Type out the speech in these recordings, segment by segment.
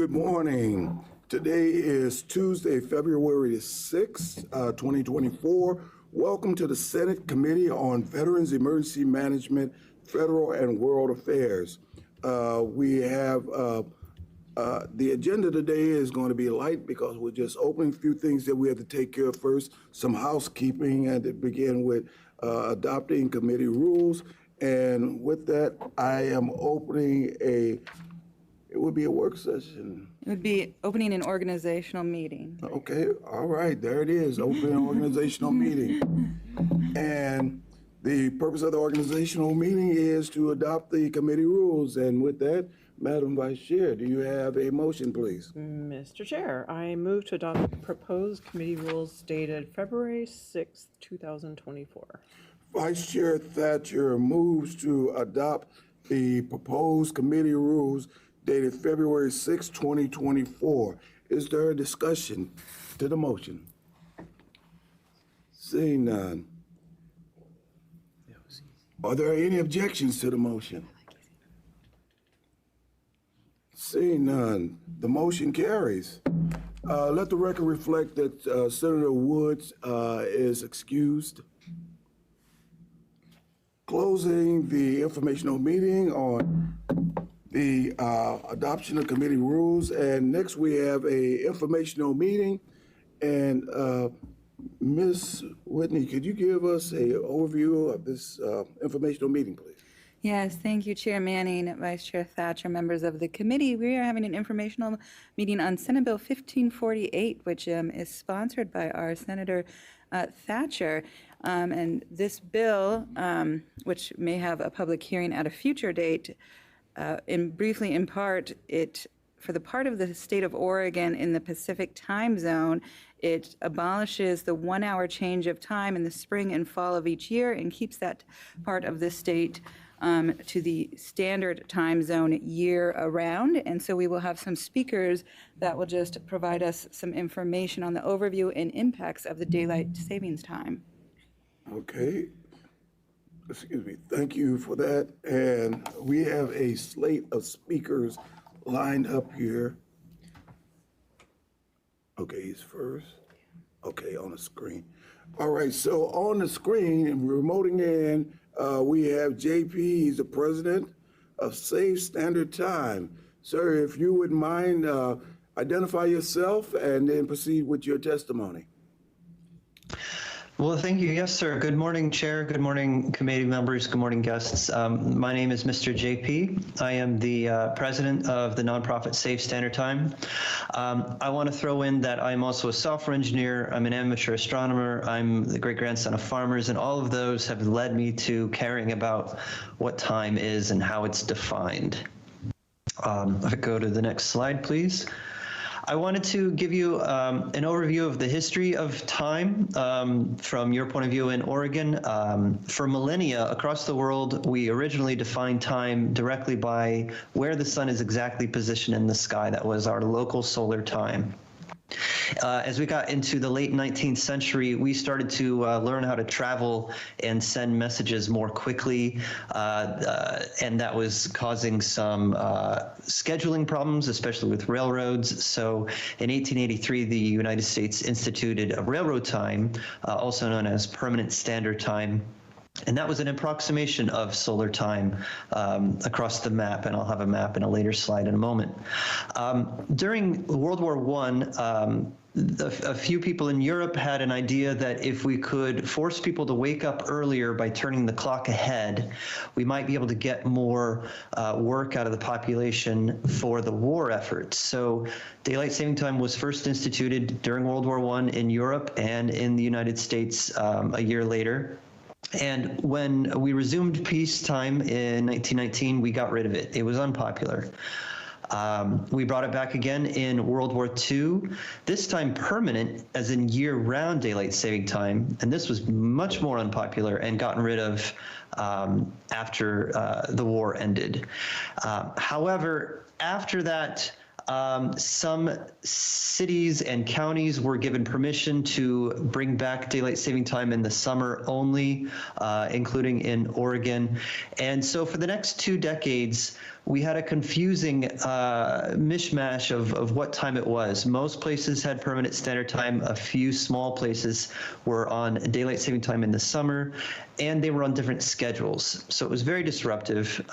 Good morning. Today is Tuesday, February the 6th, 2024. Welcome to the Senate Committee on Veterans Emergency Management, Federal and World Affairs. We have the agenda today is going to be light because we're just opening a few things that we have to take care of first, some housekeeping, and to begin with adopting committee rules. And with that, I am opening it would be a work session. It would be opening an organizational meeting. Okay, all right, there it is, opening an organizational meeting. And the purpose of the organizational meeting is to adopt the committee rules. And with that, Madam Vice Chair, do you have a motion, please? Mr. Chair, I move to adopt the proposed committee rules dated February 6th, 2024. Vice Chair Thatcher moves to adopt the proposed committee rules dated February 6, 2024. Is there a discussion to the motion? Seeing none. Are there any objections to the motion? Seeing none, the motion carries. Let the record reflect that Senator Woods is excused. Closing the informational meeting on the adoption of committee rules. And next we have a informational meeting. And Ms. Whitney, could you give us an overview of this informational meeting, please? Yes, thank you, Chair Manning, Vice Chair Thatcher, members of the committee. We are having an informational meeting on Senate Bill 1548, which is sponsored by our Senator Thatcher. And this bill, which may have a public hearing at a future date, in part, for the part of the state of Oregon in the Pacific time zone, it abolishes the 1 hour change of time in the spring and fall of each year and keeps that part of the state to the standard time zone year around. And so we will have some speakers that will just provide us some information on the overview and impacts of the daylight savings time. Okay. Excuse me. Thank you for that. And we have a slate of speakers lined up here. Okay, he's first. Okay, on the screen. All right, so on the screen, and remoting in, we have JP. He's the president of Safe Standard Time. Sir, if you would mind, identify yourself and then proceed with your testimony. Well, thank you. Yes, sir. Good morning, Chair. Good morning, committee members. Good morning, guests. My name is Mr. JP. I am the president of the nonprofit Safe Standard Time. I want to throw in that I'm also a software engineer. I'm an amateur astronomer. I'm the great-grandson of farmers, and all of those have led me to caring about what time is and how it's defined. If I go to the next slide, please. I wanted to give you an overview of the history of time from your point of view in Oregon. For millennia across the world, we originally defined time directly by where the sun is exactly positioned in the sky. That was our local solar time. As we got into the late 19th century, we started to learn how to travel and send messages more quickly, and that was causing some scheduling problems, especially with railroads. So in 1883, the United States instituted a railroad time, also known as permanent standard time. And that was an approximation of solar time across the map, and I'll have a map in a later slide in a moment. During World War I, a few people in Europe had an idea that if we could force people to wake up earlier by turning the clock ahead, we might be able to get more work out of the population for the war efforts. So daylight saving time was first instituted during World War I in Europe and in the United States a year later. And when we resumed peacetime in 1919, we got rid of it. It was unpopular. We brought it back again in World War II, this time permanent, as in year-round daylight saving time, and this was much more unpopular and gotten rid of after the war ended. However, after that, Some cities and counties were given permission to bring back daylight saving time in the summer only, including in Oregon. And so for the next 2 decades, we had a confusing mishmash of what time it was. Most places had permanent standard time. A few small places were on daylight saving time in the summer, and they were on different schedules. So it was very disruptive.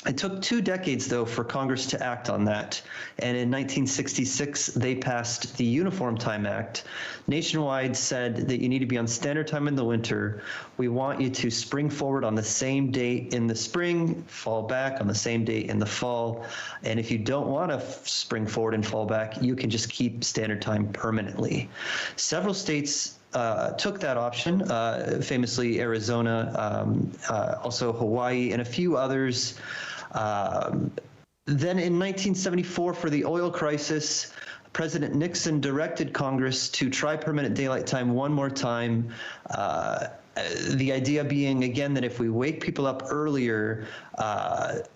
It took 2 decades, though, for Congress to act on that. And in 1966, they passed the Uniform Time Act. Nationwide said that you need to be on standard time in the winter. We want you to spring forward on the same date in the spring, fall back on the same date in the fall. And if you don't want to spring forward and fall back, you can just keep standard time permanently. Several states took that option, famously Arizona, also Hawaii, and a few others. Then in 1974, for the oil crisis, President Nixon directed Congress to try permanent daylight time one more time. The idea being, again, that if we wake people up earlier,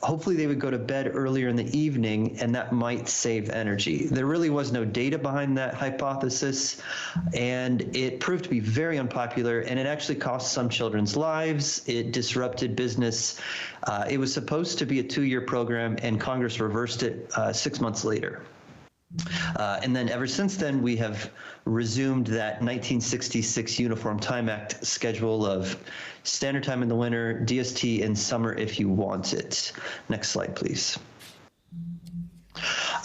hopefully they would go to bed earlier in the evening, and that might save energy. There really was no data behind that hypothesis, and it proved to be very unpopular, and it actually cost some children's lives. It disrupted business. It was supposed to be a 2-year program, and Congress reversed it 6 months later. And then ever since then, we have resumed that 1966 Uniform Time Act schedule of standard time in the winter, DST in summer if you want it. Next slide, please.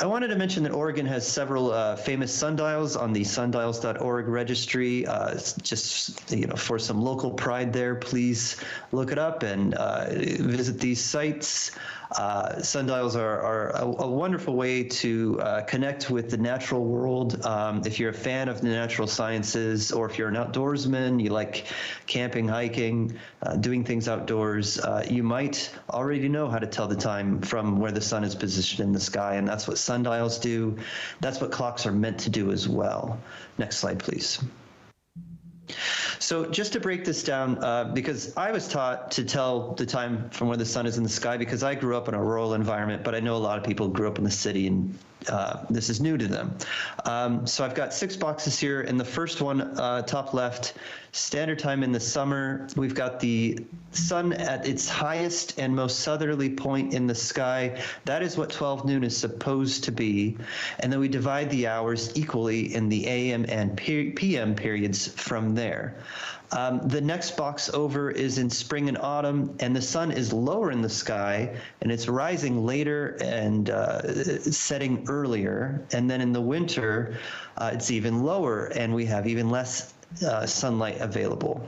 I wanted to mention that Oregon has several famous sundials on the sundials.org registry. Just for some local pride there, please look it up and visit these sites. Sundials are a wonderful way to connect with the natural world. If you're a fan of the natural sciences, or if you're an outdoorsman, you like camping, hiking, doing things outdoors, you might already know how to tell the time from where the sun is positioned in the sky, and that's what sundials do. That's what clocks are meant to do as well. Next slide, please. So just to break this down, because I was taught to tell the time from where the sun is in the sky because I grew up in a rural environment, but I know a lot of people grew up in the city, and this is new to them. So I've got 6 boxes here. In the first one, top left, standard time in the summer. We've got the sun at its highest and most southerly point in the sky. That is what 12 noon is supposed to be. And then we divide the hours equally in the AM and PM periods from there. The next box over is in spring and autumn, and the sun is lower in the sky, and it's rising later and setting earlier. And then in the winter, it's even lower, and we have even less sunlight available.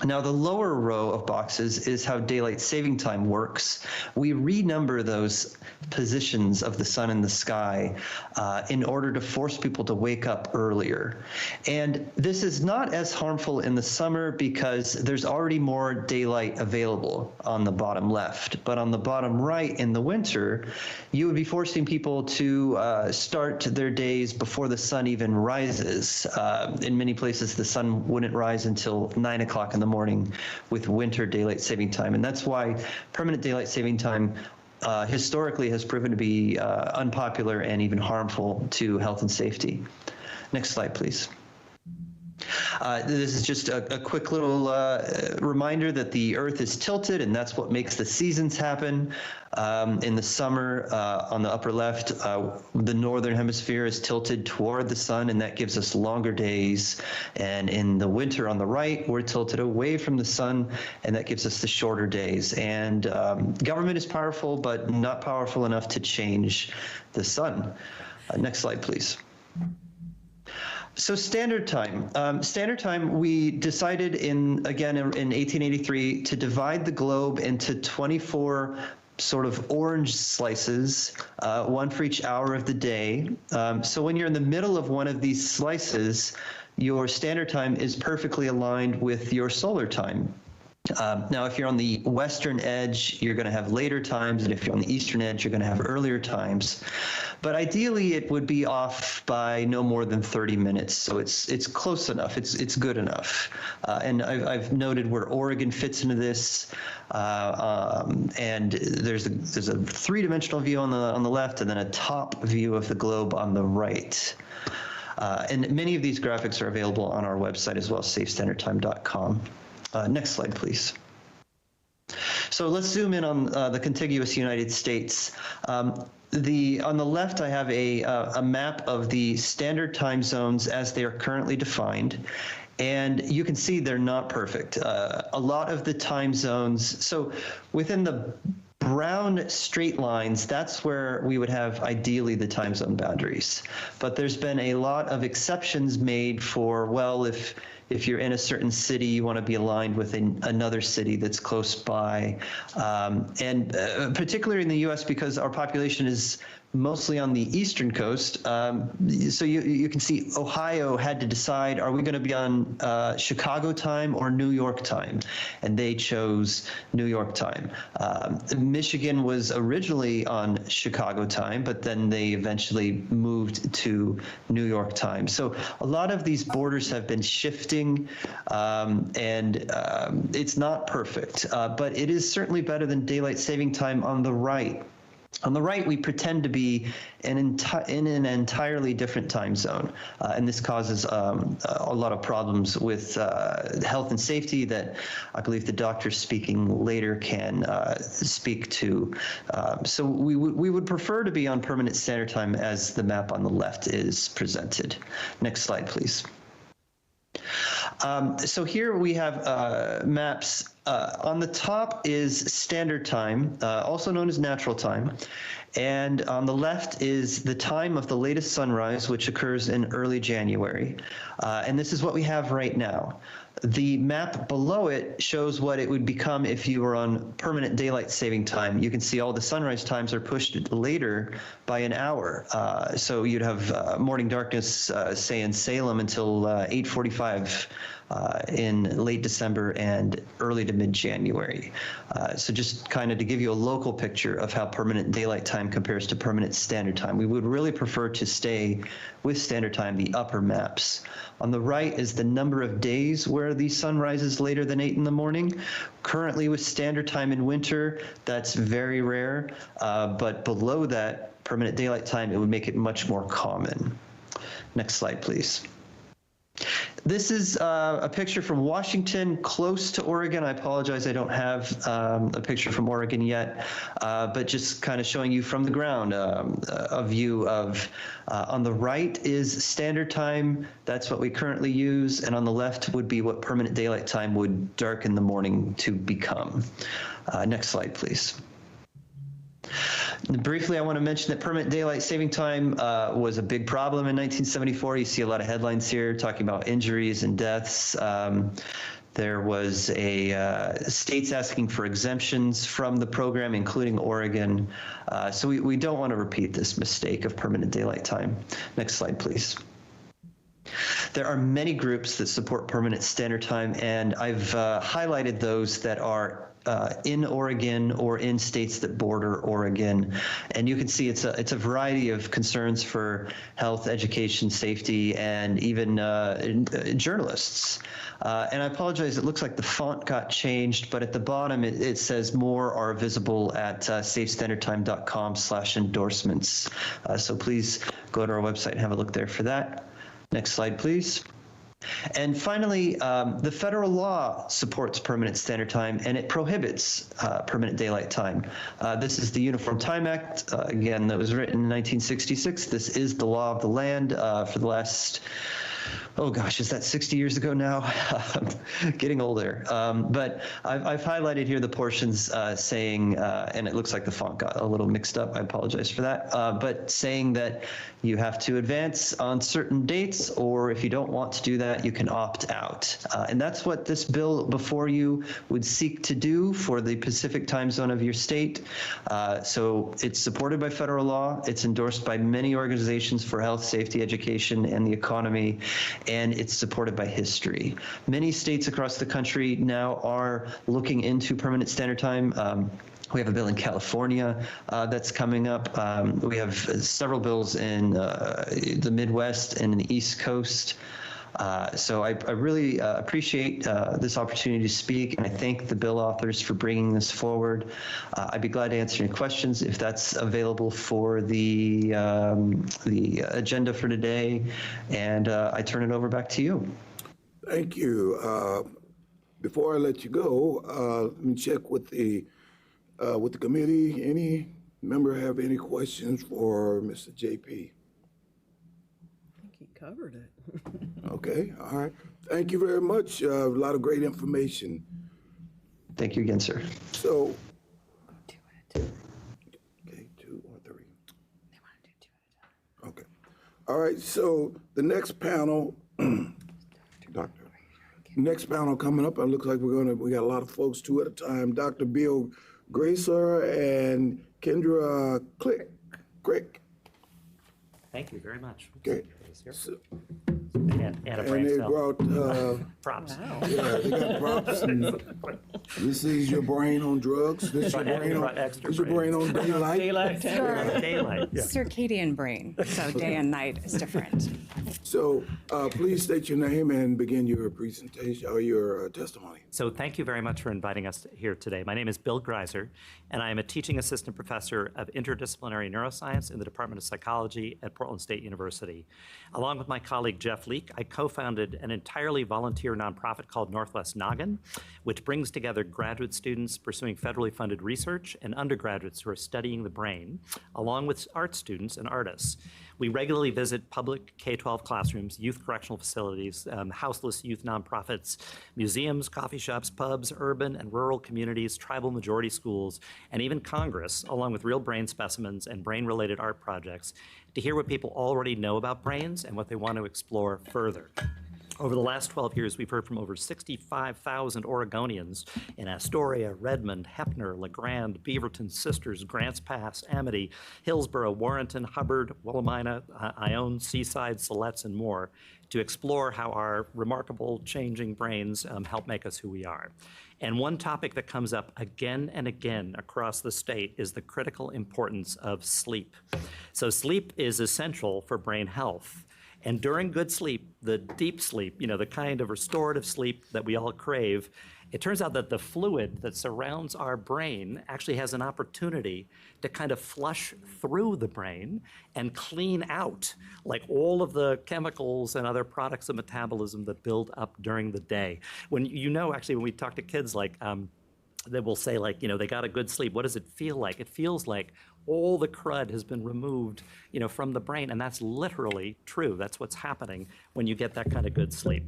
Now, the lower row of boxes is how daylight saving time works. We renumber those positions of the sun in the sky in order to force people to wake up earlier. And this is not as harmful in the summer because there's already more daylight available on the bottom left. But on the bottom right in the winter, you would be forcing people to start their days before the sun even rises. In many places, the sun wouldn't rise until 9 o'clock in the morning with winter daylight saving time. And that's why permanent daylight saving time historically has proven to be unpopular and even harmful to health and safety. Next slide, please. This is just a quick little reminder that the Earth is tilted, and that's what makes the seasons happen. In the summer, on the upper left, the northern hemisphere is tilted toward the sun, and that gives us longer days. And in the winter on the right, we're tilted away from the sun, and that gives us the shorter days. And government is powerful, but not powerful enough to change the sun. Next slide, please. So standard time. Standard time, we decided in 1883 to divide the globe into 24 sort of orange slices, one for each hour of the day. So when you're in the middle of one of these slices, your standard time is perfectly aligned with your solar time. Now, if you're on the western edge, you're going to have later times, and if you're on the eastern edge, you're going to have earlier times. But ideally, it would be off by no more than 30 minutes, so it's close enough. It's good enough. And I've noted where Oregon fits into this, and there's a three-dimensional view on the left, and then a top view of the globe on the right. And many of these graphics are available on our website as well, safestandardtime.com. Next slide, please. So let's zoom in on the contiguous United States. On the left, I have a map of the standard time zones as they are currently defined. And you can see they're not perfect. A lot of the time zones, so within the brown straight lines, that's where we would have ideally the time zone boundaries. But there's been a lot of exceptions made for, well, if you're in a certain city, you want to be aligned with another city that's close by. And particularly in the US, because our population is mostly on the eastern coast. So you can see Ohio had to decide, are we going to be on Chicago time or New York time? And they chose New York time. Michigan was originally on Chicago time, but then they eventually moved to New York time. So a lot of these borders have been shifting, and it's not perfect, but it is certainly better than daylight saving time on the right. On the right, we pretend to be in an entirely different time zone, and this causes a lot of problems with health and safety that I believe the doctor speaking later can speak to. So we would prefer to be on permanent standard time as the map on the left is presented. Next slide, please. So here we have maps. On the top is standard time, also known as natural time. And on the left is the time of the latest sunrise, which occurs in early January. And this is what we have right now. The map below it shows what it would become if you were on permanent daylight saving time. You can see all the sunrise times are pushed later by an hour. So you'd have morning darkness, say in Salem, until 8:45 in late December and early to mid-January. So just kind of to give you a local picture of how permanent daylight time compares to permanent standard time. We would really prefer to stay with standard time, the upper maps. On the right is the number of days where the sun rises later than 8 in the morning. Currently with standard time in winter, that's very rare, but below that, permanent daylight time, it would make it much more common. Next slide, please. This is a picture from Washington, close to Oregon. I apologize, I don't have a picture from Oregon yet, but just kind of showing you from the ground a view of, on the right is standard time. That's what we currently use. And on the left would be what permanent daylight time would darken the morning to become. Next slide, please. Briefly, I want to mention that permanent daylight saving time was a big problem in 1974. You see a lot of headlines here talking about injuries and deaths. There was states asking for exemptions from the program, including Oregon. So we don't want to repeat this mistake of permanent daylight time. Next slide, please. There are many groups that support permanent standard time, and I've highlighted those that are in Oregon or in states that border Oregon. And you can see it's a variety of concerns for health, education, safety, and even journalists. And I apologize, it looks like the font got changed, but at the bottom it says more are visible at safestandardtime.com/endorsements. So please go to our website and have a look there for that. Next slide, please. And finally, the federal law supports permanent standard time, and it prohibits permanent daylight time. This is the Uniform Time Act, again, that was written in 1966. This is the law of the land for the last, oh gosh, is that 60 years ago now? Getting older. But I've highlighted here the portions saying, and it looks like the font got a little mixed up, I apologize for that, but saying that you have to advance on certain dates, or if you don't want to do that, you can opt out. And that's what this bill before you would seek to do for the Pacific time zone of your state. So it's supported by federal law. It's endorsed by many organizations for health, safety, education, and the economy. and it's supported by history. Many states across the country now are looking into permanent standard time. We have a bill in California that's coming up. We have several bills in the Midwest and in the East Coast. So I really appreciate this opportunity to speak, and I thank the bill authors for bringing this forward. I'd be glad to answer any questions if that's available for the agenda for today, and I turn it over back to you. Thank you. Before I let you go, let me check with the committee. Any member have any questions for Mr. JP? I think he covered it. Okay, all right. Thank you very much. A lot of great information. Thank you again, sir. So, okay, 2 or 3. They want to do 2 at a time. Okay. All right, so the next panel, Doctor. Next panel coming up, it looks like we got a lot of folks 2 at a time. Dr. Bill Griesar and Kindra Crick. Thank you very much. Okay. So, So, and a and brain they cell. brought, Props. yeah, they got props. And this is your brain on drugs. This is your brain on, Extra this is your brain on daylight. Daylight. Daylight. Yeah. Circadian brain, so day and night is different. So please state your name and begin your presentation or your testimony. So thank you very much for inviting us here today. My name is Bill Griesar, and I am a teaching assistant professor of interdisciplinary neuroscience in the Department of Psychology at Portland State University. Along with my colleague Jeff Leake, I co-founded an entirely volunteer nonprofit called Northwest Noggin, which brings together graduate students pursuing federally funded research and undergraduates who are studying the brain, along with art students and artists. We regularly visit public K-12 classrooms, youth correctional facilities, houseless youth nonprofits, museums, coffee shops, pubs, urban and rural communities, tribal majority schools, and even Congress, along with real brain specimens and brain-related art projects, to hear what people already know about brains and what they want to explore further. Over the last 12 years, we've heard from over 65,000 Oregonians in Astoria, Redmond, Heppner, LeGrand, Beaverton, Sisters, Grants Pass, Amity, Hillsborough, Warrenton, Hubbard, Willamina, Ione, Seaside, Siletz, and more, to explore how our remarkable changing brains help make us who we are. And one topic that comes up again and again across the state is the critical importance of sleep. So sleep is essential for brain health. And during good sleep, the deep sleep, the kind of restorative sleep that we all crave, it turns out that the fluid that surrounds our brain actually has an opportunity to kind of flush through the brain and clean out like all of the chemicals and other products of metabolism that build up during the day. When actually when we talk to kids, like they will say, like, they got a good sleep. What does it feel like? It feels like all the crud has been removed, from the brain, and that's literally true. That's what's happening when you get that kind of good sleep.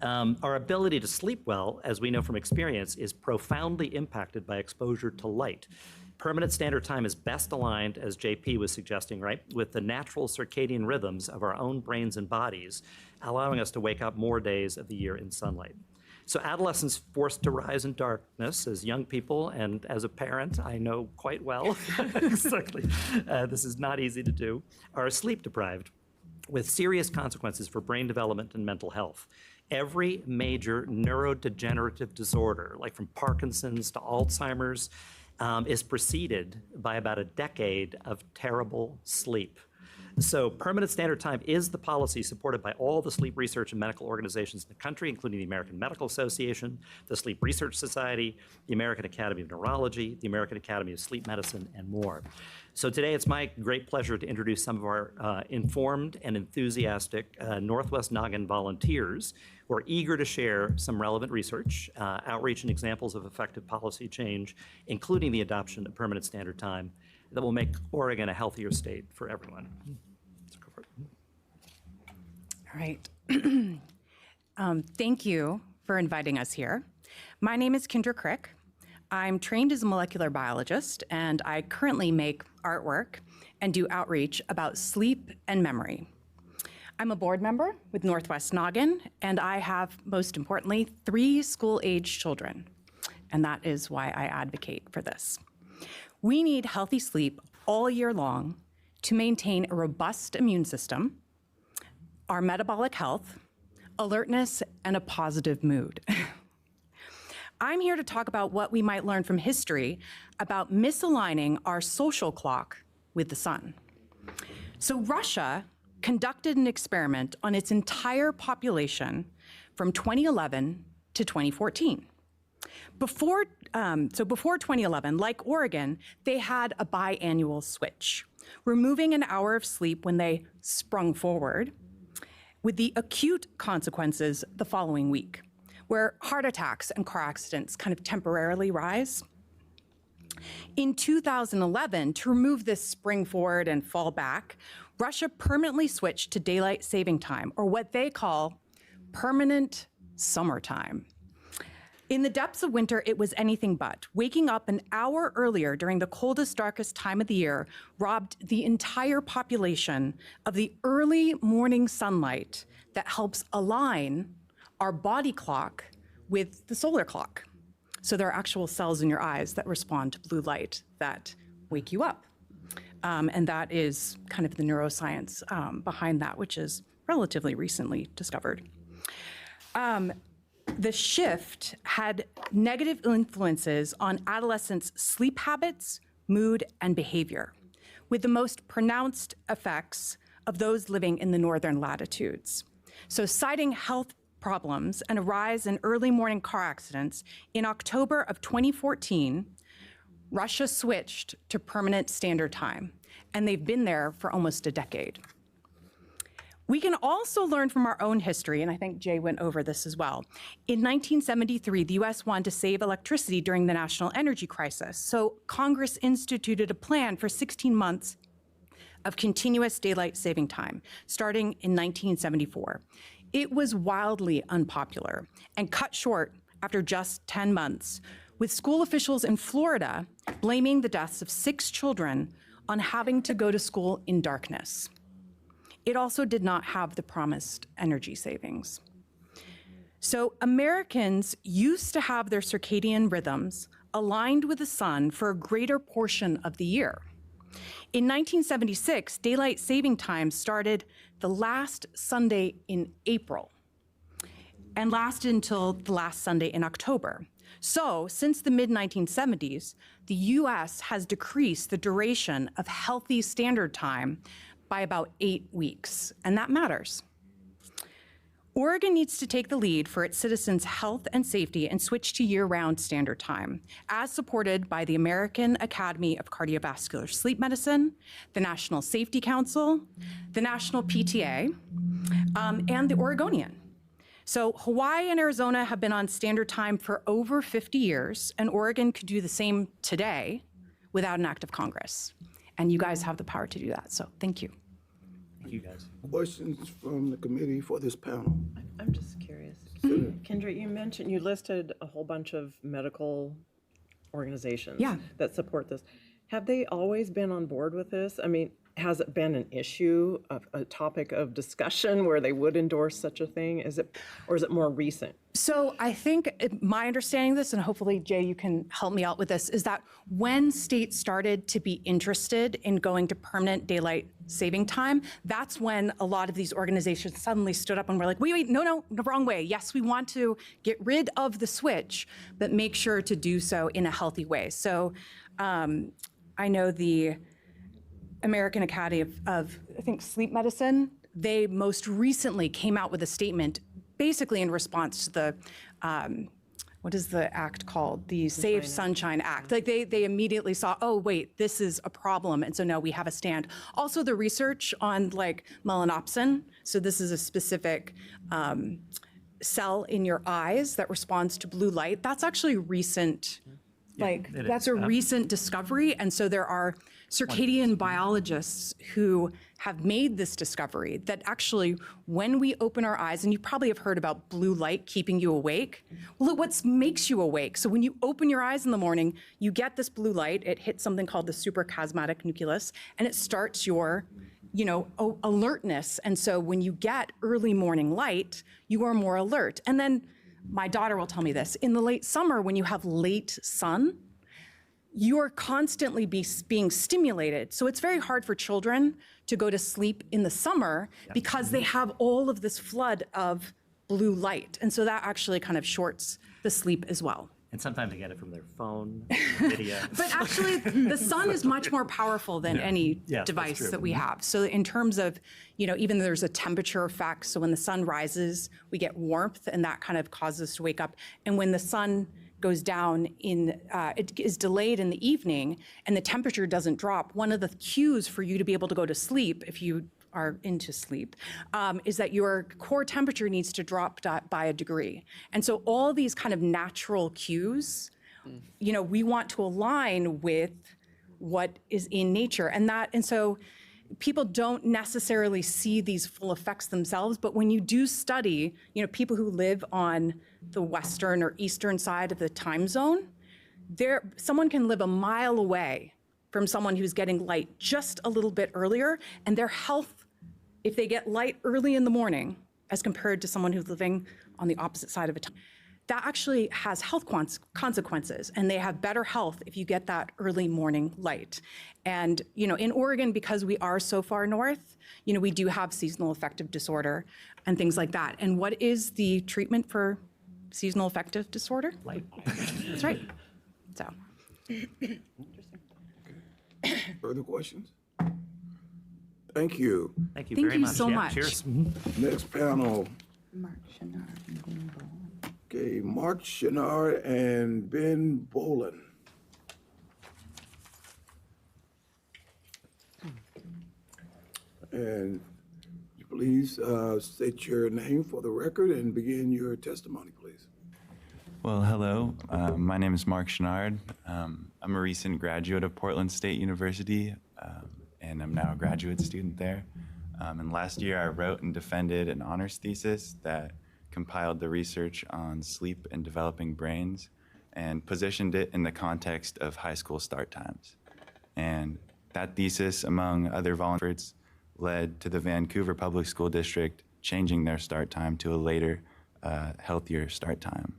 Our ability to sleep well, as we know from experience, is profoundly impacted by exposure to light. Permanent standard time is best aligned, as JP was suggesting, right, with the natural circadian rhythms of our own brains and bodies, allowing us to wake up more days of the year in sunlight. So adolescents forced to rise in darkness as young people, and as a parent, I know quite well, exactly, this is not easy to do, are sleep deprived with serious consequences for brain development and mental health. Every major neurodegenerative disorder, like from Parkinson's to Alzheimer's, is preceded by about a decade of terrible sleep. So permanent standard time is the policy supported by all the sleep research and medical organizations in the country, including the American Medical Association, the Sleep Research Society, the American Academy of Neurology, the American Academy of Sleep Medicine, and more. So today it's my great pleasure to introduce some of our informed and enthusiastic Northwest Noggin volunteers who are eager to share some relevant research, outreach, and examples of effective policy change, including the adoption of permanent standard time that will make Oregon a healthier state for everyone. Let's go for it. All right. Thank you for inviting us here. My name is Kindra Crick. I'm trained as a molecular biologist, and I currently make artwork and do outreach about sleep and memory. I'm a board member with Northwest Noggin, and I have, most importantly, 3 school-age children, and that is why I advocate for this. We need healthy sleep all year long to maintain a robust immune system, our metabolic health, alertness, and a positive mood. I'm here to talk about what we might learn from history about misaligning our social clock with the sun. So Russia conducted an experiment on its entire population from 2011 to 2014. Before 2011, like Oregon, they had a biannual switch, removing an hour of sleep when they sprung forward, with the acute consequences the following week, where heart attacks and car accidents kind of temporarily rise. In 2011, to remove this spring forward and fall back, Russia permanently switched to daylight saving time, or what they call permanent summertime. In the depths of winter, it was anything but. Waking up an hour earlier during the coldest, darkest time of the year robbed the entire population of the early morning sunlight that helps align our body clock with the solar clock. So there are actual cells in your eyes that respond to blue light that wake you up. And that is kind of the neuroscience behind that, which is relatively recently discovered. The shift had negative influences on adolescents' sleep habits, mood, and behavior, with the most pronounced effects of those living in the northern latitudes. So citing health problems and a rise in early morning car accidents, in October of 2014, Russia switched to permanent standard time, and they've been there for almost a decade. We can also learn from our own history, and I think Jay went over this as well. In 1973, the US wanted to save electricity during the national energy crisis, so Congress instituted a plan for 16 months of continuous daylight saving time, starting in 1974. It was wildly unpopular and cut short after just 10 months, with school officials in Florida blaming the deaths of 6 children on having to go to school in darkness. It also did not have the promised energy savings. So Americans used to have their circadian rhythms aligned with the sun for a greater portion of the year. In 1976, daylight saving time started the last Sunday in April and lasted until the last Sunday in October. So since the mid-1970s, the US has decreased the duration of healthy standard time by about 8 weeks, and that matters. Oregon needs to take the lead for its citizens' health and safety and switch to year-round standard time, as supported by the American Academy of Cardiovascular Sleep Medicine, the National Safety Council, the National PTA, and the Oregonian. So Hawaii and Arizona have been on standard time for over 50 years, and Oregon could do the same today without an act of Congress. And you guys have the power to do that, so thank you. Thank you, guys. Questions from the committee for this panel? I'm just curious. Kindra, you listed a whole bunch of medical organizations that support this. Have they always been on board with this? I mean, has it been an issue, a topic of discussion where they would endorse such a thing? Or is it more recent? So I think my understanding of this, and hopefully Jay, you can help me out with this, is that when states started to be interested in going to permanent daylight saving time, that's when a lot of these organizations suddenly stood up and were like, wait, no, the wrong way. Yes, we want to get rid of the switch, but make sure to do so in a healthy way. So I know the American Academy of I think, Sleep Medicine, they most recently came out with a statement basically in response to the, what is the act called? The Save Sunshine Act. Like they immediately saw, oh, wait, this is a problem. And so now we have a stand. Also the research on like melanopsin. So this is a specific cell in your eyes that responds to blue light. That's actually recent. That's a recent discovery. And so there are circadian biologists who have made this discovery that actually when we open our eyes, and you probably have heard about blue light keeping you awake. Well, what makes you awake? So when you open your eyes in the morning, you get this blue light, it hits something called the suprachiasmatic nucleus, and it starts your alertness. And so when you get early morning light, you are more alert. And then my daughter will tell me this, in the late summer when you have late sun, you're constantly being stimulated. So it's very hard for children to go to sleep in the summer because they have all of this flood of blue light. And so that actually kind of shorts the sleep as well. And sometimes they get it from their phone, video. But actually, the sun is much more powerful than any device that we have. So in terms of, even there's a temperature effect. So when the sun rises, we get warmth, and that kind of causes us to wake up. And when the sun goes down it is delayed in the evening, and the temperature doesn't drop, one of the cues for you to be able to go to sleep, if you are into sleep, is that your core temperature needs to drop by a degree. And so all these kind of natural cues, we want to align with what is in nature. And so people don't necessarily see these full effects themselves, but when you do study, people who live on the western or eastern side of the time zone, someone can live a mile away from someone who's getting light just a little bit earlier, and their health, if they get light early in the morning, as compared to someone who's living on the opposite side of a time, that actually has health consequences, and they have better health if you get that early morning light. And in Oregon, because we are so far north, we do have seasonal affective disorder and things like that. And what is the treatment for seasonal affective disorder? Light. That's right. So. Further questions? Thank you. Thank you Thank very you much. so much. Cheers. Next panel. Marc, Chenard, and Bolen. Okay, Marc, Chenard, and Ben Bolen. And please state your name for the record and begin your testimony, please. Well, hello. My name is Marc Chenard. I'm a recent graduate of Portland State University, and I'm now a graduate student there. And last year, I wrote and defended an honors thesis that compiled the research on sleep and developing brains and positioned it in the context of high school start times. And that thesis, among other volunteers, led to the Vancouver Public School District changing their start time to a later, healthier start time,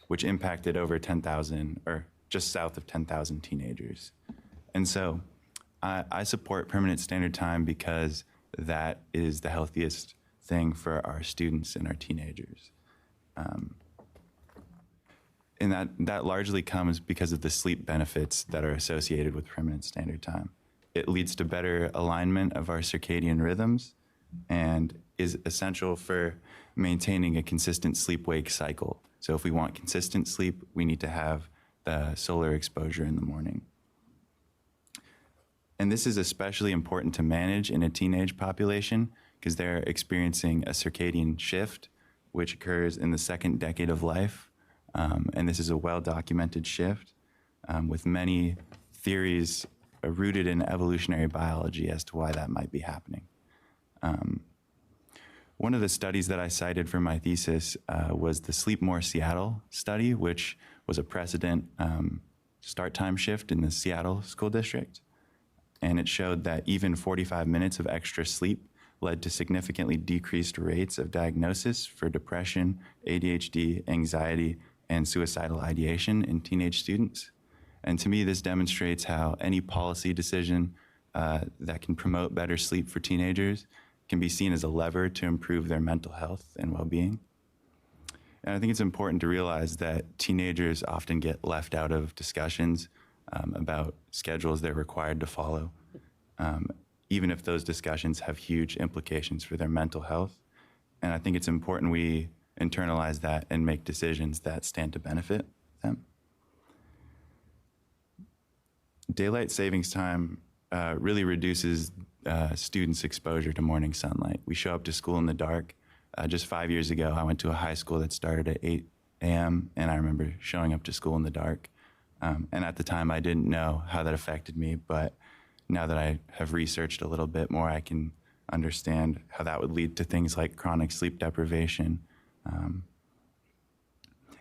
which impacted over 10,000, or just south of 10,000 teenagers. And so I support permanent standard time because that is the healthiest thing for our students and our teenagers. And that largely comes because of the sleep benefits that are associated with permanent standard time. It leads to better alignment of our circadian rhythms and is essential for maintaining a consistent sleep-wake cycle. So if we want consistent sleep, we need to have the solar exposure in the morning. And this is especially important to manage in a teenage population because they're experiencing a circadian shift, which occurs in the second decade of life. And this is a well-documented shift with many theories rooted in evolutionary biology as to why that might be happening. One of the studies that I cited for my thesis was the Sleep More Seattle study, which was a precedent start time shift in the Seattle school district. And it showed that even 45 minutes of extra sleep led to significantly decreased rates of diagnosis for depression, ADHD, anxiety, and suicidal ideation in teenage students. And to me, this demonstrates how any policy decision that can promote better sleep for teenagers can be seen as a lever to improve their mental health and well-being. And I think it's important to realize that teenagers often get left out of discussions about schedules they're required to follow, even if those discussions have huge implications for their mental health. And I think it's important we internalize that and make decisions that stand to benefit them. Daylight savings time really reduces students' exposure to morning sunlight. We show up to school in the dark. Just 5 years ago, I went to a high school that started at 8 a.m., and I remember showing up to school in the dark. And at the time, I didn't know how that affected me, but now that I have researched a little bit more, I can understand how that would lead to things like chronic sleep deprivation.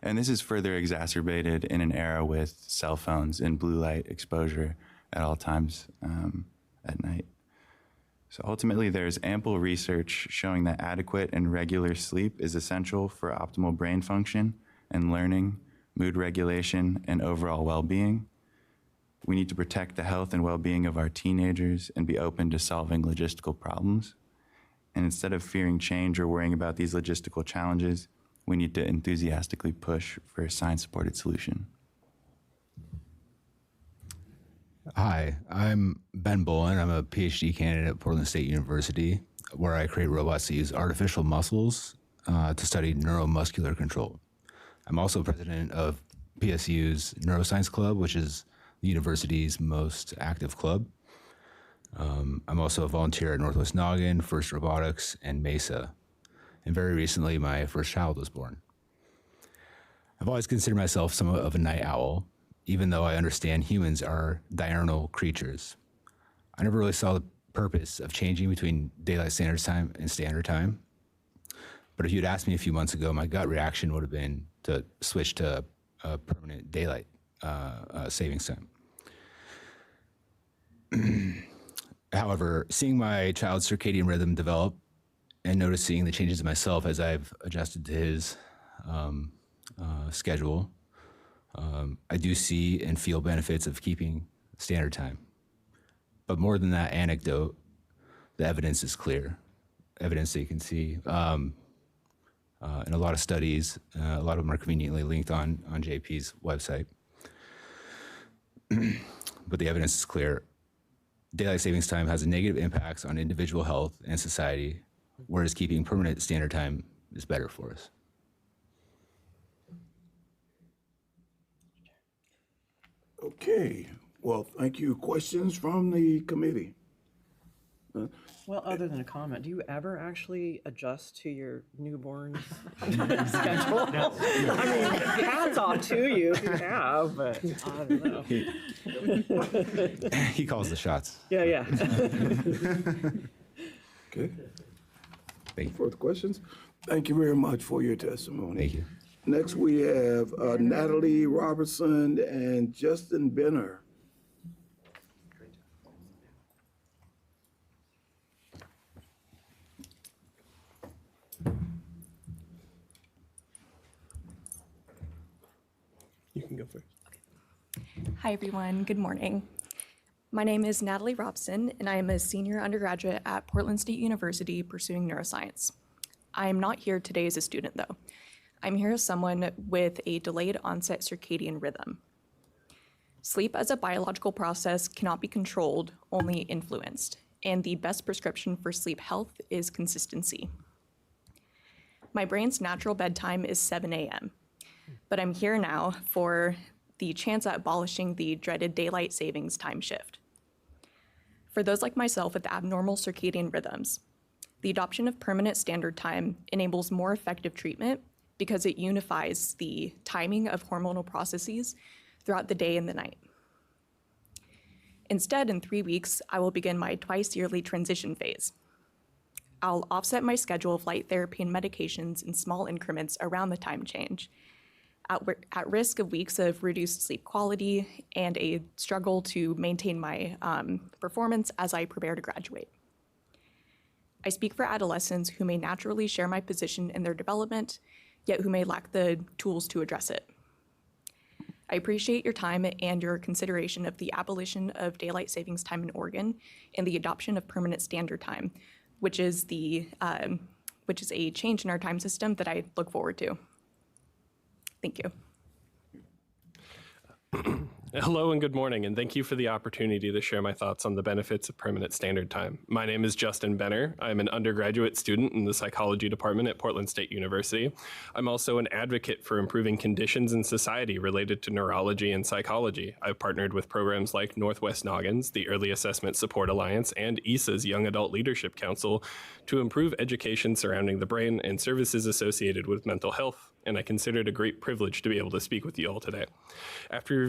And this is further exacerbated in an era with cell phones and blue light exposure at all times at night. So ultimately, there's ample research showing that adequate and regular sleep is essential for optimal brain function and learning, mood regulation, and overall well-being. We need to protect the health and well-being of our teenagers and be open to solving logistical problems. And instead of fearing change or worrying about these logistical challenges, we need to enthusiastically push for a science-supported solution. Hi, I'm Ben Bolen. I'm a PhD candidate at Portland State University, where I create robots that use artificial muscles to study neuromuscular control. I'm also president of PSU's Neuroscience Club, which is the university's most active club. I'm also a volunteer at Northwest Noggin, First Robotics, and Mesa. And very recently, my first child was born. I've always considered myself somewhat of a night owl, even though I understand humans are diurnal creatures. I never really saw the purpose of changing between daylight savings time and standard time. But if you'd asked me a few months ago, my gut reaction would have been to switch to permanent daylight savings time. However, seeing my child's circadian rhythm develop and noticing the changes in myself as I've adjusted to his schedule, I do see and feel benefits of keeping standard time. But more than that anecdote, the evidence is clear. Evidence that you can see in a lot of studies. A lot of them are conveniently linked on JP's website. But the evidence is clear. Daylight savings time has a negative impacts on individual health and society, whereas keeping permanent standard time is better for us. Okay, well, thank you. Questions from the committee? Well, other than a comment, do you ever actually adjust to your newborn's schedule? No. I mean, hats off to you if you have, but I don't know. He calls the shots. Yeah, yeah. Okay, Thank you. further questions? Thank you very much for your testimony. Thank you. Next, we have Natalie, Robison, and Justin Benner. You can go first. Hi, everyone. Good morning. My name is Natalie Robison, and I am a senior undergraduate at Portland State University pursuing neuroscience. I am not here today as a student, though. I'm here as someone with a delayed onset circadian rhythm. Sleep as a biological process cannot be controlled, only influenced, and the best prescription for sleep health is consistency. My brain's natural bedtime is 7 a.m., but I'm here now for the chance at abolishing the dreaded daylight savings time shift. For those like myself with abnormal circadian rhythms, the adoption of permanent standard time enables more effective treatment because it unifies the timing of hormonal processes throughout the day and the night. Instead, in 3 weeks, I will begin my twice-yearly transition phase. I'll offset my schedule of light therapy and medications in small increments around the time change, at risk of weeks of reduced sleep quality and a struggle to maintain my performance as I prepare to graduate. I speak for adolescents who may naturally share my position in their development, yet who may lack the tools to address it. I appreciate your time and your consideration of the abolition of daylight savings time in Oregon and the adoption of permanent standard time, which is a change in our time system that I look forward to. Thank you. Hello and good morning, and thank you for the opportunity to share my thoughts on the benefits of permanent standard time. My name is Justin Benner. I'm an undergraduate student in the psychology department at Portland State University. I'm also an advocate for improving conditions in society related to neurology and psychology. I've partnered with programs like Northwest Noggins, the Early Assessment Support Alliance, and ESA's Young Adult Leadership Council to improve education surrounding the brain and services associated with mental health, and I consider it a great privilege to be able to speak with you all today. After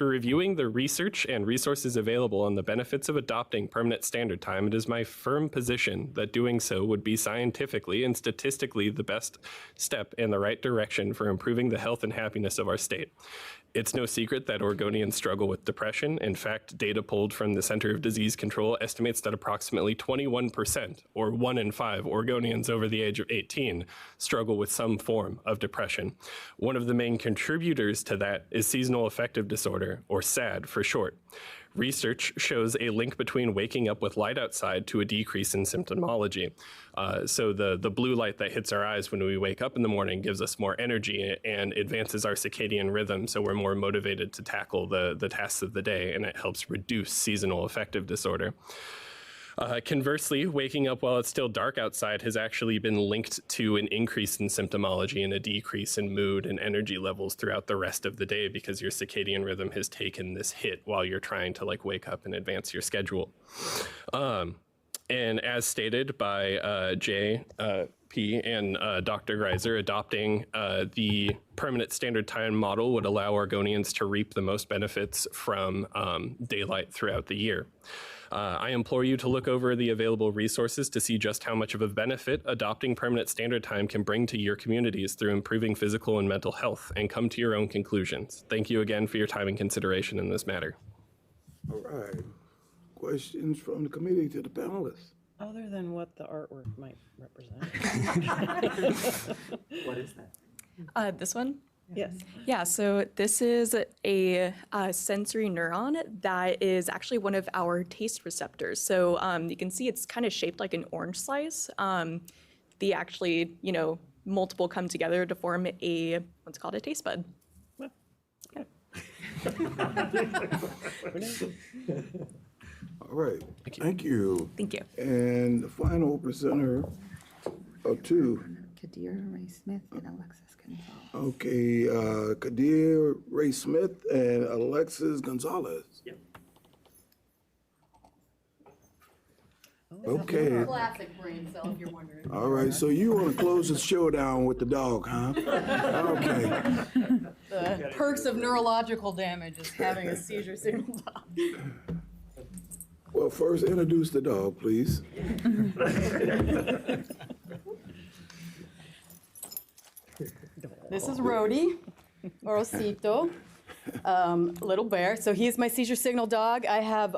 reviewing the research and resources available on the benefits of adopting permanent standard time, it is my firm position that doing so would be scientifically and statistically the best step in the right direction for improving the health and happiness of our state. It's no secret that Oregonians struggle with depression. In fact, data pulled from the Center of Disease Control estimates that approximately 21%, or 1 in 5 Oregonians over the age of 18, struggle with some form of depression. One of the main contributors to that is seasonal affective disorder, or SAD for short. Research shows a link between waking up with light outside to a decrease in symptomology. So the blue light that hits our eyes when we wake up in the morning gives us more energy and advances our circadian rhythm, so we're more motivated to tackle the tasks of the day, and it helps reduce seasonal affective disorder. Conversely, waking up while it's still dark outside has actually been linked to an increase in symptomology and a decrease in mood and energy levels throughout the rest of the day, because your circadian rhythm has taken this hit while you're trying to wake up and advance your schedule. And as stated by JP and Dr. Griesar, adopting the permanent standard time model would allow Oregonians to reap the most benefits from daylight throughout the year. I implore you to look over the available resources to see just how much of a benefit adopting permanent standard time can bring to your communities through improving physical and mental health, and come to your own conclusions. Thank you again for your time and consideration in this matter. All right. Questions from the committee to the panelists? Other than what the artwork might represent. What is that? This one? Yes. Yeah, so this is a sensory neuron that is actually one of our taste receptors. So you can see it's kind of shaped like an orange slice. The actually, multiple come together to form what's called a taste bud. Well, Yeah. All right. Thank you. Thank you. And the final presenter of two. Kadi Ray-Smith and Alexis Gonzalez. Okay, Kadi Ray-Smith and Alexis Gonzalez. Yep. Okay. Classic brain cell, if you're wondering. All right, so you want to close the showdown with the dog, huh? Okay. The perks of neurological damage is having a seizure signal dog. Well, first introduce the dog, please. This is Rhodey, or Osito, little bear. So he's my seizure signal dog. I have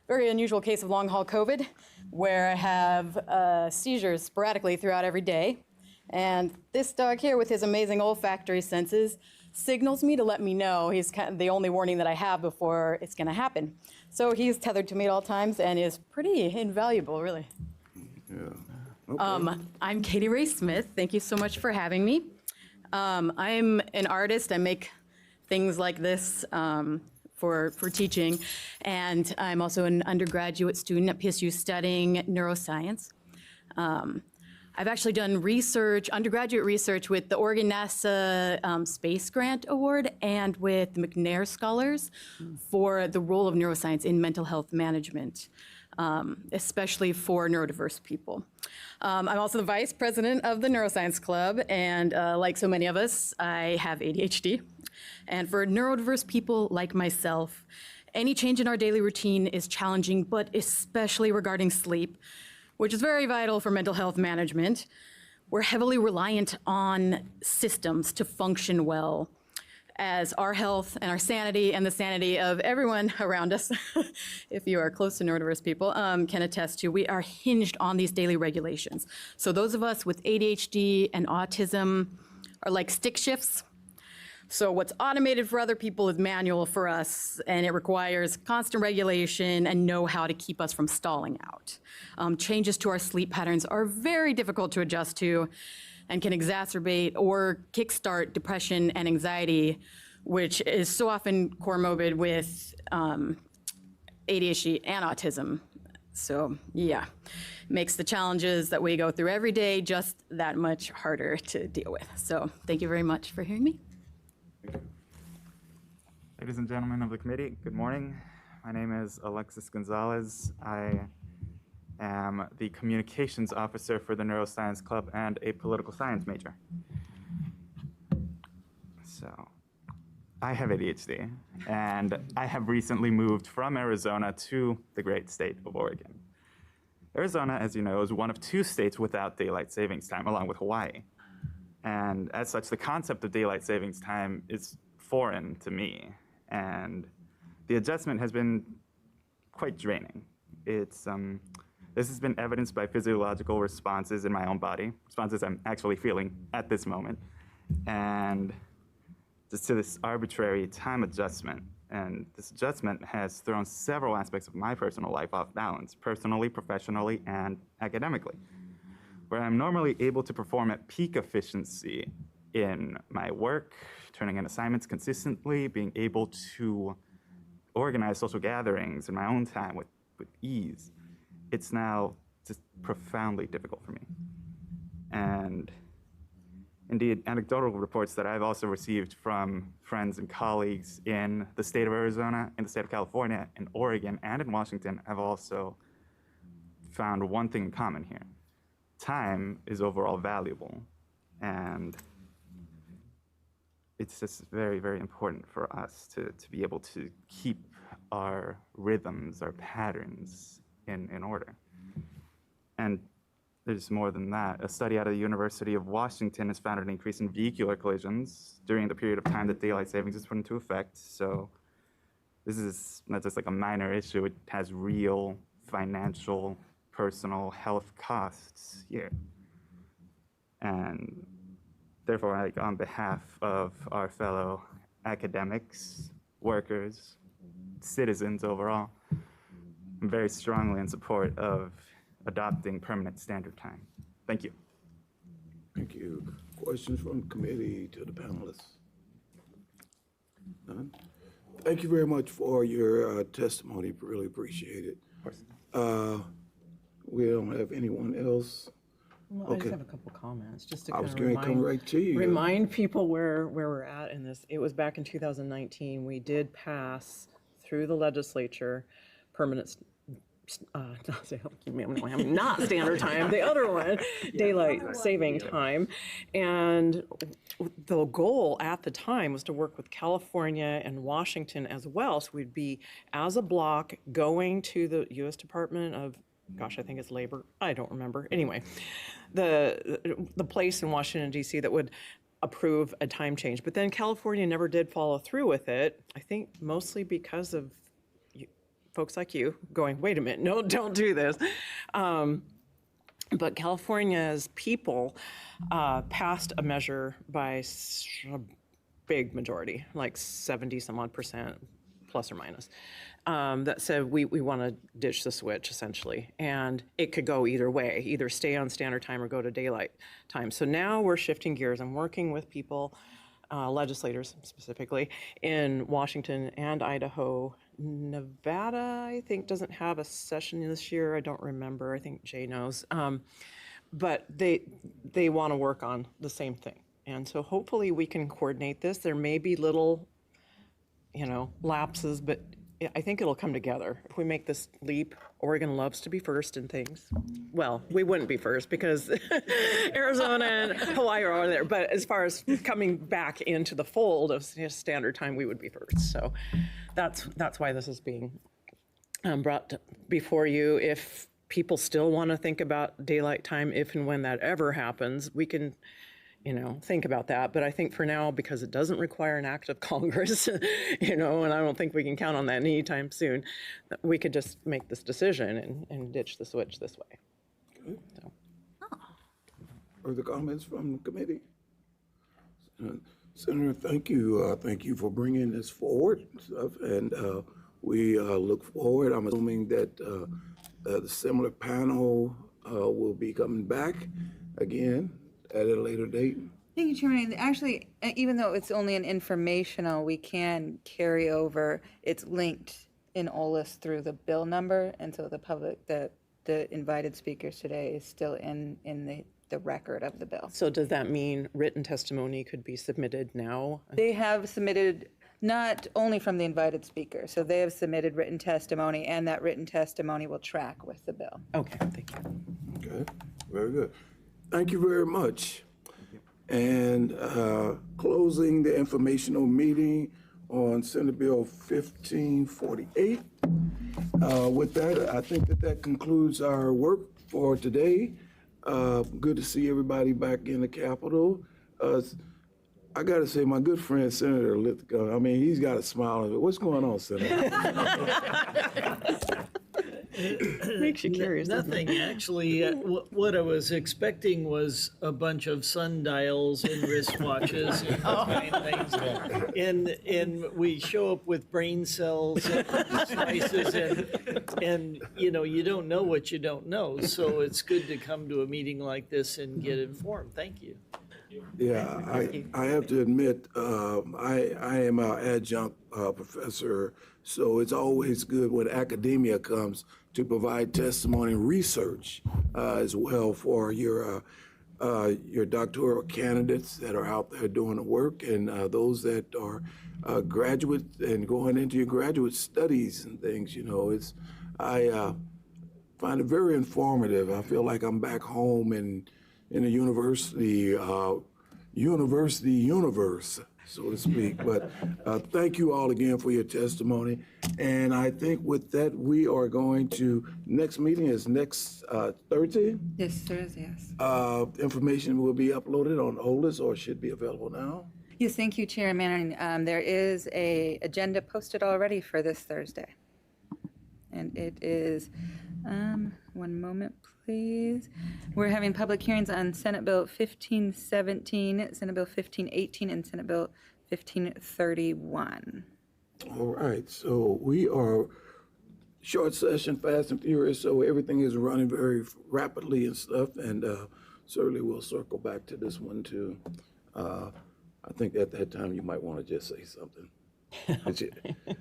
very unusual case of long haul COVID, where I have seizures sporadically throughout every day. And this dog here, with his amazing olfactory senses, signals me to let me know. He's kind of the only warning that I have before it's going to happen. So he's tethered to me at all times and is pretty invaluable, really. Yeah. Okay. I'm Kadi Ray-Smith. Thank you so much for having me. I'm an artist. I make things like this for teaching. And I'm also an undergraduate student at PSU studying neuroscience. I've actually done research, undergraduate research, with the Oregon NASA Space Grant Award and with the McNair Scholars for the role of neuroscience in mental health management, especially for neurodiverse people. I'm also the vice president of the Neuroscience Club, and like so many of us, I have ADHD. And for neurodiverse people like myself, any change in our daily routine is challenging, but especially regarding sleep, which is very vital for mental health management. We're heavily reliant on systems to function well, as our health and our sanity and the sanity of everyone around us, if you are close to neurodiverse people, can attest to. We are hinged on these daily regulations. So those of us with ADHD and autism are like stick shifts. So what's automated for other people is manual for us, and it requires constant regulation and know-how to keep us from stalling out. Changes to our sleep patterns are very difficult to adjust to and can exacerbate or kickstart depression and anxiety, which is so often comorbid with ADHD and autism. So yeah, makes the challenges that we go through every day just that much harder to deal with. So thank you very much for hearing me. Ladies and gentlemen of the committee, good morning. My name is Alexis Gonzalez. I am the communications officer for the Neuroscience Club and a political science major. So I have ADHD, and I have recently moved from Arizona to the great state of Oregon. Arizona, as you know, is one of 2 states without daylight savings time, along with Hawaii. And as such, the concept of daylight savings time is foreign to me, and the adjustment has been quite draining. This has been evidenced by physiological responses in my own body, responses I'm actually feeling at this moment, and just to this arbitrary time adjustment. And this adjustment has thrown several aspects of my personal life off balance, personally, professionally, and academically. Where I'm normally able to perform at peak efficiency in my work, turning in assignments consistently, being able to organize social gatherings in my own time with ease, it's now just profoundly difficult for me. And indeed, anecdotal reports that I've also received from friends and colleagues in the state of Arizona, in the state of California, in Oregon, and in Washington have also found one thing in common here. Time is overall valuable, and it's just very, very important for us to be able to keep our rhythms, our patterns in order. And there's more than that. A study out of the University of Washington has found an increase in vehicular collisions during the period of time that daylight savings is put into effect. So this is not just like a minor issue, it has real financial, personal health costs here. And therefore, like, on behalf of our fellow academics, workers, citizens overall, I'm very strongly in support of adopting permanent standard time. Thank you. Thank you. Questions from the committee to the panelists? None? Thank you very much for your testimony. Really appreciate it. We don't have anyone else. Well, I just have a couple comments, just to I kind was of going to come right to you. remind people where we're at in this. It was back in 2019, we did pass through the legislature permanent, not standard time, the other one, daylight saving time. And the goal at the time was to work with California and Washington as well. So we'd be, as a block, going to the U.S. Department of, gosh, I think it's labor, I don't remember. Anyway, the place in Washington, D.C. that would approve a time change. But then California never did follow through with it, I think mostly because of folks like you going, wait a minute, no, don't do this. But California's people passed a measure by a big majority, like 70 some odd percent, plus or minus, that said we want to ditch the switch, essentially. And it could go either way, either stay on standard time or go to daylight time. So now we're shifting gears. I'm working with people, legislators specifically, in Washington and Idaho. Nevada, I think, doesn't have a session this year. I don't remember. I think Jay knows. But they want to work on the same thing. And so hopefully we can coordinate this. There may be little, lapses, but I think it'll come together. If we make this leap, Oregon loves to be first in things. Well, we wouldn't be first because Arizona and Hawaii are over there. But as far as coming back into the fold of standard time, we would be first. So that's why this is being brought before you. If people still want to think about daylight time, if and when that ever happens, we can think about that. But I think for now, because it doesn't require an act of Congress, and I don't think we can count on that anytime soon, we could just make this decision and ditch the switch this way. Okay. So. Further comments from the committee? Senator, thank you. Thank you for bringing this forward. And we look forward. I'm assuming that the similar panel will be coming back again at a later date. Thank you, Chairman. Actually, even though it's only an informational, we can carry over. It's linked in OLIS through the bill number, and so the public, the invited speakers today is still in the record of the bill. So does that mean written testimony could be submitted now? They have submitted, not only from the invited speaker, so they have submitted written testimony, and that written testimony will track with the bill. Okay, thank you. Okay, very good. Thank you very much. And closing the informational meeting on Senate Bill 1548. With that, I think that concludes our work for today. Good to see everybody back in the Capitol. I got to say, my good friend Senator Lithgow, I mean, he's got a smile on it. What's going on, Senator? Makes you curious. doesn't it? Nothing, actually. What I was expecting was a bunch of sundials and wristwatches and kind of things. And we show up with brain cells and slices and you don't know what you don't know. So it's good to come to a meeting like this and get informed. Thank you. Yeah, I have to admit, I am an adjunct professor, so it's always good when academia comes to provide testimony and research as well for your doctoral candidates that are out there doing the work and those that are graduates and going into your graduate studies and things. I find it very informative. I feel like I'm back home in a university universe, so to speak. But thank you all again for your testimony. And I think with that, we are going to, next meeting is next Thursday. Yes, Thursday, yes. Information will be uploaded on OLIS or should be available now. Yes, thank you, Chair Manning. There is a agenda posted already for this Thursday. And it is, one moment, please. We're having public hearings on Senate Bill 1517, Senate Bill 1518, and Senate Bill 1531. All right, so we are short session, fast and furious, so everything is running very rapidly and stuff, and certainly we'll circle back to this one too. I think at that time you might want to just say something.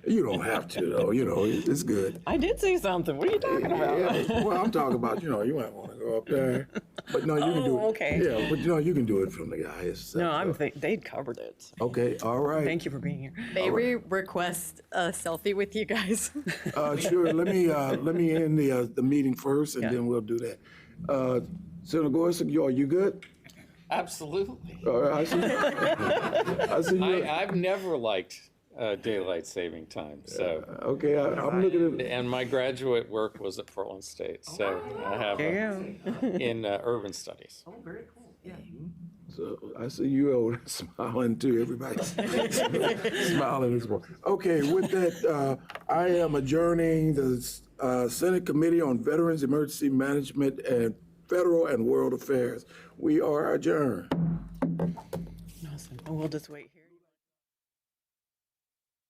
You don't have to, though. It's good. I did say something. What are you talking about? Yeah, well, I'm talking about, you might want to go up there. But no, you can do it. Okay. Yeah, but you can do it from the guys. No, they'd covered it. Okay, all right. Thank you for being here. May we request a selfie with you guys? Sure. Let me end the meeting first, and then we'll do that. Senator Gorsuch, are you good? Absolutely. All right, I see you. I've never liked daylight saving time. So okay, I'm looking at. And my graduate work was at Portland State, so I have in urban studies. Oh, very cool. Yeah. So I see you over there smiling too. Everybody's smiling as well. Okay, with that, I am adjourning the Senate Committee on Veterans Emergency Management and Federal and World Affairs. We are adjourned. Awesome. We'll just wait here.